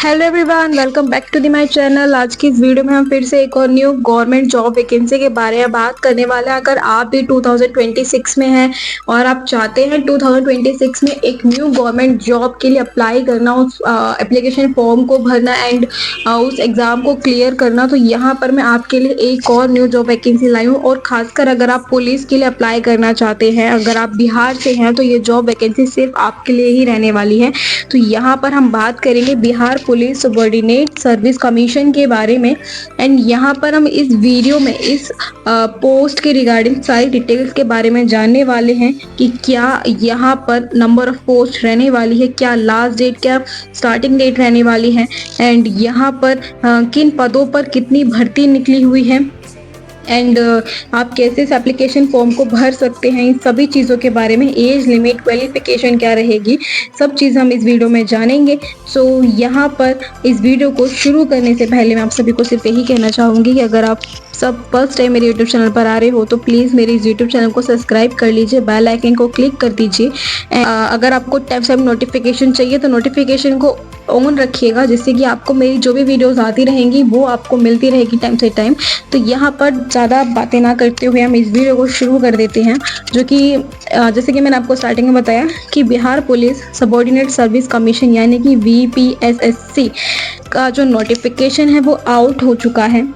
Hello everyone, welcome back to the my channel. आज की इस वीडियो में हम फिर से एक और न्यू गवर्नमेंट जॉब वैकेंसी के बारे में बात करने वाले हैं। अगर आप भी 2026 में हैं और आप चाहते हैं 2026 में एक न्यू गवर्नमेंट जॉब के लिए अप्लाई करना, उस एप्लीकेशन फॉर्म को भरना एंड उस एग्जाम को क्लियर करना, तो यहाँ पर मैं आपके लिए एक और न्यू जॉब वैकेंसी लाई हूँ। और खासकर अगर आप पुलिस के लिए अप्लाई करना चाहते हैं, अगर आप बिहार से हैं, तो ये जॉब वैकेंसी सिर्फ आपके लिए ही रहने वाली है। तो यहाँ पर हम बात करेंगे Bihar police subordinate service commission के बारे में। एंड यहाँ पर हम इस वीडियो में इस पोस्ट के रिगार्डिंग सारी डिटेल्स के बारे में जानने वाले हैं कि क्या यहाँ पर नंबर ऑफ पोस्ट रहने वाली है, क्या लास्ट डेट, क्या स्टार्टिंग डेट रहने वाली है, एंड यहाँ पर किन पदों पर कितनी भर्ती निकली हुई है, एंड आप कैसे इस एप्लीकेशन फॉर्म को भर सकते हैं। इन सभी चीज़ों के बारे में, एज लिमिट, क्वालिफिकेशन क्या रहेगी, सब चीज़ हम इस वीडियो में जानेंगे। सो यहाँ पर इस वीडियो को शुरू करने से पहले मैं आप सभी को सिर्फ यही कहना चाहूँगी कि अगर आप सब फर्स्ट टाइम मेरे यूट्यूब चैनल पर आ रहे हो तो प्लीज़ मेरे इस यूट्यूब चैनल को सब्सक्राइब कर लीजिए, बेल आइकन को क्लिक कर दीजिए। अगर आपको टाइम से नोटिफिकेशन चाहिए तो नोटिफिकेशन को ऑन रखिएगा, जिससे कि आपको मेरी जो भी वीडियोस आती रहेंगी वो आपको मिलती रहेगी टाइम से टाइम। तो यहाँ पर ज़्यादा बातें ना करते हुए हम इस वीडियो को शुरू कर देते हैं, जो कि जैसे कि मैंने आपको स्टार्टिंग में बताया कि Bihar police subordinate service commission यानी कि BPSSC का जो नोटिफिकेशन है वो आउट हो चुका है।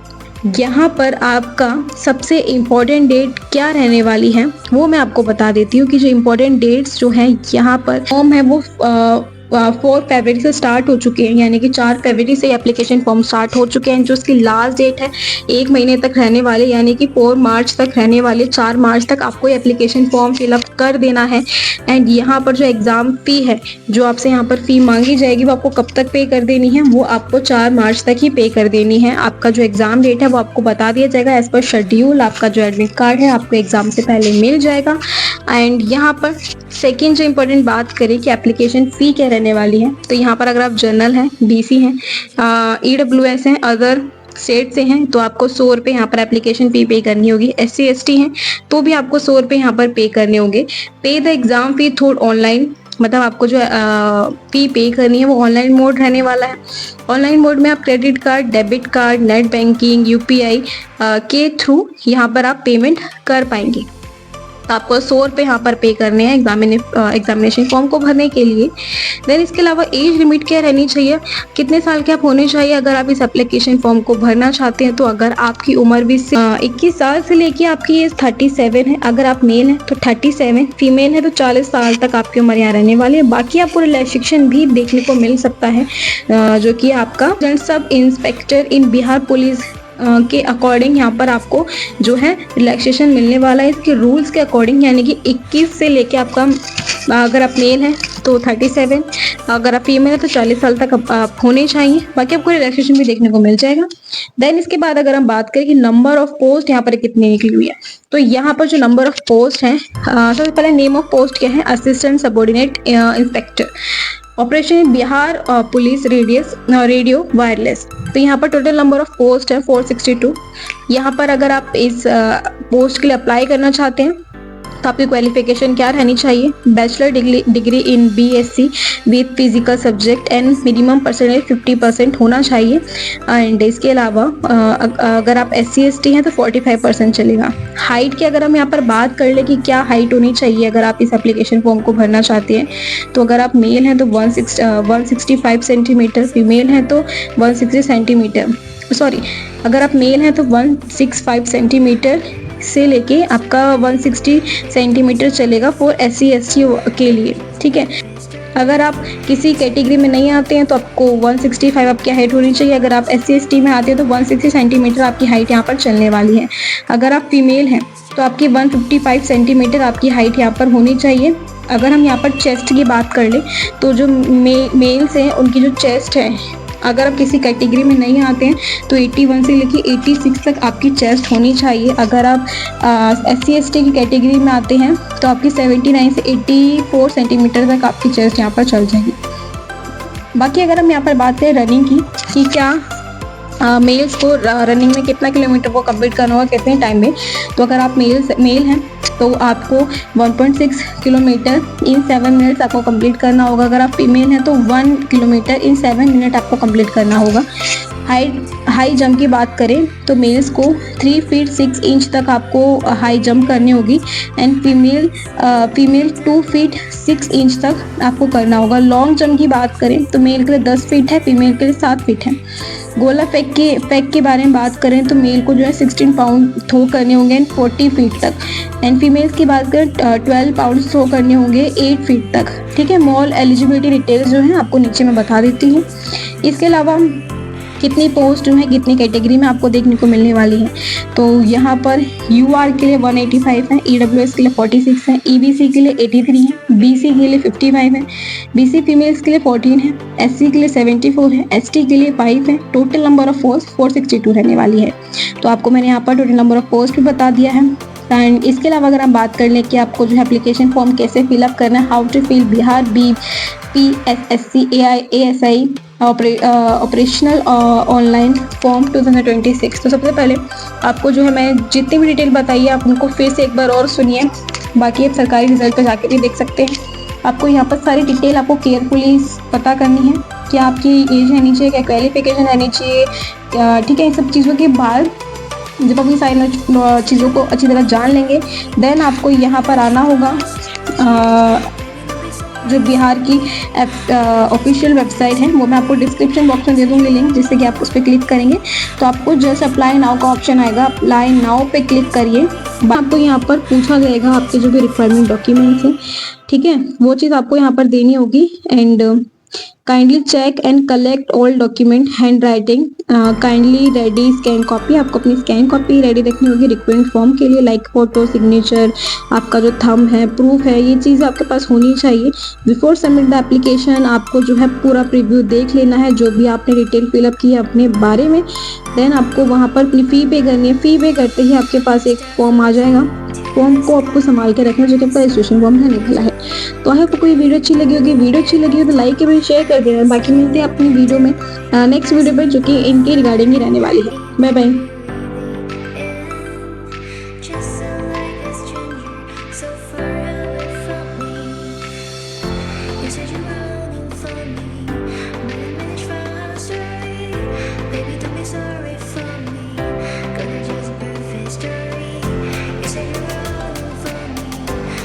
यहाँ पर आपका सबसे इम्पोर्टेंट डेट क्या रहने वाली है वो मैं आपको बता देती हूँ कि जो इम्पोर्टेंट डेट्स जो हैं यहाँ पर फॉर्म है वो 4 फरवरी से स्टार्ट हो चुके हैं, यानी कि 4 फरवरी से एप्लीकेशन फॉर्म स्टार्ट हो चुके हैं। जो उसकी लास्ट डेट है 1 महीने तक रहने वाले, यानी कि 4 मार्च तक रहने वाले। 4 मार्च तक आपको एप्लीकेशन फॉर्म फिलअप कर देना है। एंड यहाँ पर जो एग्ज़ाम फ़ी है, जो आपसे यहाँ पर फ़ी मांगी जाएगी, वो आपको कब तक पे कर देनी है, वो आपको 4 मार्च तक ही पे कर देनी है। आपका जो एग्ज़ाम डेट है वो आपको बता दिया जाएगा एज़ पर शेड्यूल। आपका जो एडमिट कार्ड है आपको एग्ज़ाम से पहले मिल जाएगा। एंड यहाँ पर सेकेंड जो इम्पोर्टेंट बात करें कि एप्लीकेशन फ़ी क्या रहने वाली है, तो यहाँ पर अगर आप जनरल हैं, BC हैं, EWS हैं, अदर स्टेट से हैं, तो आपको 100 रुपये यहाँ पर एप्लीकेशन फ़ी पे करनी होगी। SC ST हैं तो भी आपको 100 रुपये यहाँ पर पे करने होंगे। पे the exam fee through online, मतलब आपको जो फ़ी पे करनी है वो ऑनलाइन मोड रहने वाला है। ऑनलाइन मोड में आप credit card, debit card, net banking, UPI के थ्रू यहाँ पर आप पेमेंट कर पाएंगे। आपको 100 रुपये यहाँ पर पे करने हैं एग्जामिनेशन फॉर्म को भरने के लिए। देन इसके अलावा एज लिमिट क्या रहनी चाहिए, कितने साल के आप होने चाहिए अगर आप इस एप्लीकेशन फॉर्म को भरना चाहते हैं। तो अगर आपकी उम्र भी 21 साल से लेके आपकी एज 37 है, अगर आप मेल हैं तो 37, फीमेल है तो 40 साल तक आपकी उम्र यहाँ रहने वाली है। बाकी आपको रिलैक्सेशन भी देखने को मिल सकता है, जो कि आपका सब इंस्पेक्टर इन बिहार पुलिस के अकॉर्डिंग यहाँ पर आपको जो है रिलैक्सेशन मिलने वाला है इसके रूल्स के अकॉर्डिंग, यानी कि 21 से लेके आपका, अगर आप मेल हैं तो 37, अगर आप फीमेल है तो 40 साल तक आप होने चाहिए। बाकी आपको रिलैक्सेशन भी देखने को मिल जाएगा। देन इसके बाद अगर हम बात करें कि नंबर ऑफ पोस्ट यहाँ पर कितनी निकली हुई है, तो यहाँ पर जो नंबर ऑफ पोस्ट हैं, सबसे पहले नेम ऑफ पोस्ट क्या है, assistant subordinate inspector, operation Bihar police radio wireless. तो यहाँ पर टोटल नंबर ऑफ पोस्ट है 462। यहाँ पर अगर आप इस पोस्ट के लिए अप्लाई करना चाहते हैं तो आपकी क्वालिफिकेशन क्या रहनी चाहिए, bachelor degree in BSc with physical subject and minimum percentage 50% होना चाहिए। एंड इसके अलावा अगर आप SC ST हैं तो 45% चलेगा। हाइट की अगर हम यहाँ पर बात कर ले कि क्या हाइट होनी चाहिए अगर आप इस एप्लीकेशन फॉर्म को भरना चाहते हैं, तो अगर आप मेल हैं तो 165 सेंटीमीटर, फीमेल हैं तो 160 सेंटीमीटर, सॉरी, अगर आप मेल हैं तो 165 सेंटीमीटर से लेके आपका 160 सेंटीमीटर चलेगा फॉर SC ST के लिए, ठीक है। अगर आप किसी कैटेगरी में नहीं आते हैं तो आपको 165 आपकी हाइट होनी चाहिए। अगर आप SC ST में आते हैं तो 160 सेंटीमीटर आपकी हाइट यहाँ पर चलने वाली है। अगर आप फीमेल हैं तो आपकी 155 सेंटीमीटर आपकी हाइट यहाँ पर होनी चाहिए। अगर हम यहाँ पर चेस्ट की बात कर लें तो जो मेल्स हैं उनकी जो चेस्ट है, अगर आप किसी कैटेगरी में नहीं आते हैं तो 81 से लेके 86 तक आपकी चेस्ट होनी चाहिए। अगर आप SC ST की कैटेगरी में आते हैं तो आपकी 79 से 84 सेंटीमीटर तक आपकी चेस्ट यहाँ पर चल जाएगी। बाकी अगर हम यहाँ पर बात करें रनिंग की कि क्या मेल्स को रनिंग में कितना किलोमीटर वो कंप्लीट करना होगा, कितने टाइम में। तो अगर आप मेल हैं तो आपको 1.6 किलोमीटर इन 7 मिनट्स आपको कंप्लीट करना होगा। अगर आप फीमेल हैं तो 1 किलोमीटर इन 7 मिनट आपको कंप्लीट करना होगा। हाई जंप की बात करें तो मेल्स को 3 फीट 6 इंच तक आपको हाई जंप करनी होगी एंड फीमेल 2 फीट 6 इंच तक आपको करना होगा। लॉन्ग जंप की बात करें तो मेल के लिए 10 फीट है, फीमेल के लिए 7 फीट है। गोला फेंक के बारे में बात करें तो मेल को जो है 16 पाउंड थ्रो करने होंगे एंड 40 फीट तक एंड फीमेल्स की बात करें 12 पाउंड थ्रो करने होंगे 8 फीट तक। ठीक है, मॉल एलिजिबिलिटी डिटेल्स जो है आपको नीचे मैं बता देती हूँ। इसके अलावा कितनी पोस्ट जो है कितनी कैटेगरी में आपको देखने को मिलने वाली है। तो यहाँ पर यूआर के लिए 185 है, ईडब्ल्यूएस के लिए 46 है, ईबीसी के लिए 83 है, बीसी के लिए 55 है, बीसी फीमेल्स के लिए 14 है, एससी के लिए 74 है, एसटी के लिए 5 है। टोटल नंबर ऑफ पोस्ट 462 रहने वाली है। तो आपको मैंने यहाँ पर टोटल नंबर ऑफ पोस्ट भी बता दिया है। एंड इसके अलावा अगर हम बात कर लें कि आपको जो है एप्लीकेशन फॉर्म कैसे फिलअप करना है, how to fill Bihar BPSSC ASI operational online form 2026। तो सबसे पहले आपको जो है मैं जितनी भी डिटेल बताई है आप उनको फिर से एक बार और सुनिए, बाकी आप सरकारी रिजल्ट पर जाके भी देख सकते हैं। आपको यहाँ पर सारी डिटेल आपको केयरफुली पता करनी है कि आपकी एज रहनी चाहिए, क्या क्वालिफिकेशन रहनी चाहिए, ठीक है। इन सब चीज़ों के बाद जब आप ये सारी चीज़ों को अच्छी तरह जान लेंगे देन आपको यहाँ पर आना होगा जो बिहार की ऑफिशियल वेबसाइट है, वो मैं आपको डिस्क्रिप्शन बॉक्स में दे दूँगी लिंक, जिससे कि आप उस पर क्लिक करेंगे तो आपको जस्ट अप्लाई नाउ का ऑप्शन आएगा। अप्लाई नाउ पे क्लिक करिए। आपको यहाँ पर पूछा जाएगा आपके जो भी रिक्वायरमेंट डॉक्यूमेंट्स हैं, ठीक है, वो चीज़ आपको यहाँ पर देनी होगी। And kindly check and collect all document handwriting kindly ready scan copy. आपको अपनी स्कैन कॉपी रेडी रखनी होगी रिक्वायरमेंट फॉर्म के लिए, लाइक फोटो, सिग्नेचर, आपका जो थंब है, प्रूफ है, ये चीज़ आपके पास होनी चाहिए। बिफोर सबमिट द एप्लीकेशन आपको जो है पूरा प्रीव्यू देख लेना है, जो भी आपने डिटेल फिलअप की है अपने बारे में। देन आपको वहाँ पर अपनी फ़ी पे करनी है। फ़ी पे करते ही आपके पास एक फॉर्म आ जाएगा, फॉर्म को आपको संभाल के रखना जो कि आपका रजिस्ट्रेशन फॉर्म रहने वाला है। तो आई होप आपको ये वीडियो अच्छी लगी होगी। वीडियो अच्छी लगी हो तो लाइक और शेयर कर देना। बाकी मिलते हैं अपनी वीडियो में नेक्स्ट वीडियो पर, जो कि इनके रिगार्डिंग ही रहने वाली है। Bye bye.